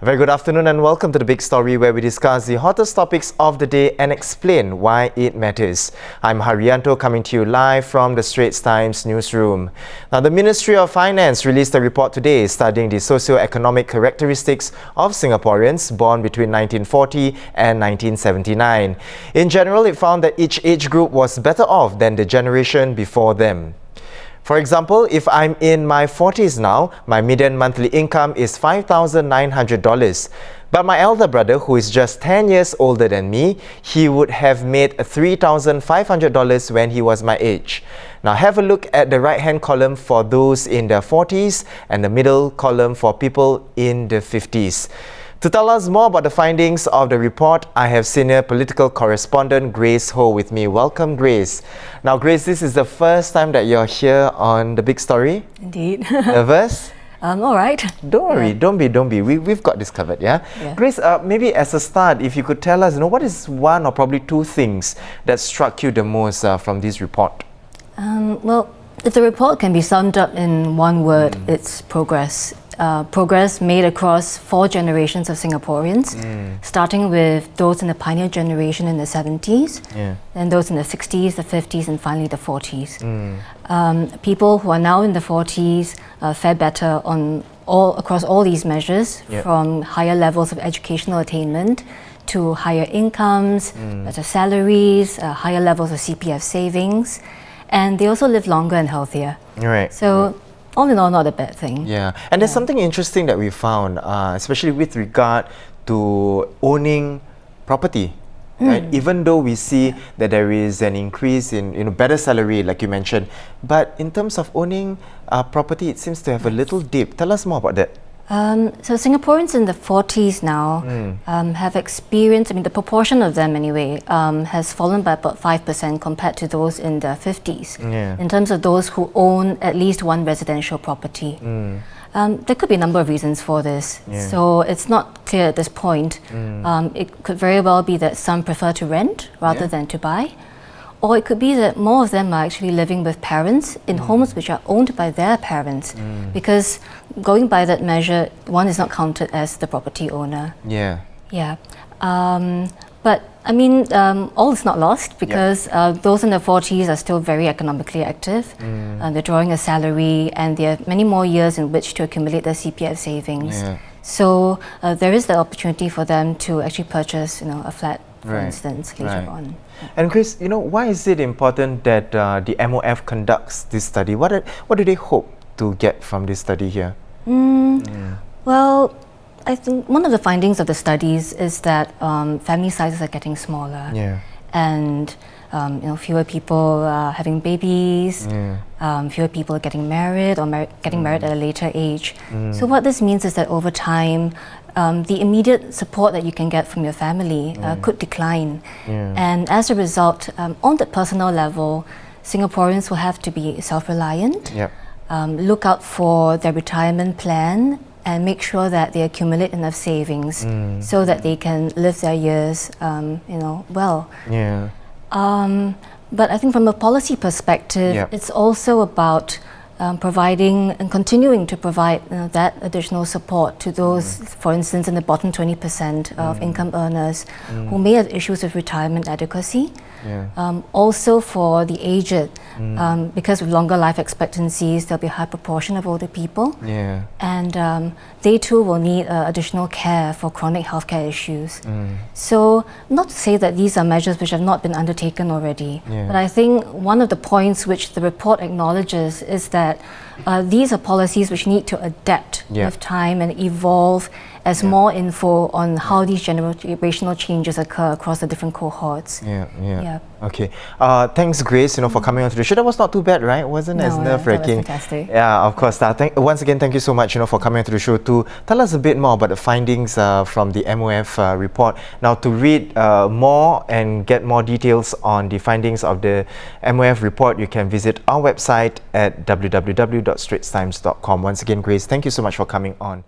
A very good afternoon and welcome to The Big Story, where we discuss the hottest topics of the day and explain why it matters. I'm Haryanto, coming to you live from the Straits Times newsroom. Now, the Ministry of Finance released a report today studying the socio-economic characteristics of Singaporeans born between 1940 and 1979. In general, it found that each age group was better off than the generation before them. For example, if I'm in my 40s now, my median monthly income is $5,900. But my elder brother, who is just 10 years older than me, he would have made $3,500 when he was my age. Now have a look at the right-hand column for those in their 40s and the middle column for people in the 50s. To tell us more about the findings of the report, I have senior political correspondent Grace Ho with me. Welcome, Grace. Now, Grace, this is the first time that you're here on The Big Story. Indeed. Nervous? All right. Don't worry, don't be. We've got this covered, yeah? Grace, maybe as a start, if you could tell us, what is one or probably two things that struck you the most from this report? Well, if the report can be summed up in one word, it's progress. Progress made across 4 generations of Singaporeans, starting with those in the pioneer generation in the 70s, then those in the 60s, the 50s, and finally the 40s. People who are now in the 40s fare better across all these measures, from higher levels of educational attainment to higher incomes, better salaries, higher levels of CPF savings, and they also live longer and healthier. Right. So, all in all, not a bad thing. Yeah, and there's something interesting that we found, especially with regard to owning property. Right? Even though we see that there is an increase in better salary, like you mentioned, but in terms of owning property, it seems to have a little dip. Tell us more about that. So Singaporeans in the 40s now have experienced, the proportion of them anyway, has fallen by about 5% compared to those in the 50s, in terms of those who own at least one residential property. There could be a number of reasons for this, so it's not clear at this point. It could very well be that some prefer to rent rather than to buy. Or it could be that more of them are actually living with parents in homes which are owned by their parents, because going by that measure, one is not counted as the property owner. But all is not lost, because those in their 40s are still very economically active. They're drawing a salary and they have many more years in which to accumulate their CPF savings. So there is the opportunity for them to actually purchase a flat, for instance, later on. And Chris, why is it important that the MOF conducts this study? What do they hope to get from this study here? Well, I think one of the findings of the studies is that family sizes are getting smaller, and fewer people having babies, fewer people getting married or getting married at a later age. So what this means is that over time, the immediate support that you can get from your family could decline. And as a result, on the personal level, Singaporeans will have to be self-reliant, look out for their retirement plan, and make sure that they accumulate enough savings so that they can live their years well. But I think from a policy perspective, it's also about providing and continuing to provide that additional support to those, for instance, in the bottom 20% of income earners who may have issues with retirement adequacy. Also for the aged, because with longer life expectancies, there'll be a high proportion of older people. And they too will need additional care for chronic healthcare issues. So not to say that these are measures which have not been undertaken already, but I think one of the points which the report acknowledges is that these are policies which need to adapt with time and evolve as more info on how these generational changes occur across the different cohorts. Okay. Thanks, Grace, for coming on to the show. That was not too bad, right? Wasn't as nerve-wracking. Fantastic. Yeah, of course. Once again, thank you so much, for coming on to the show to tell us a bit more about the findings from the MOF report. Now, to read more and get more details on the findings of the MOF report, you can visit our website at www.straitstimes.com. Once again, Grace, thank you so much for coming on.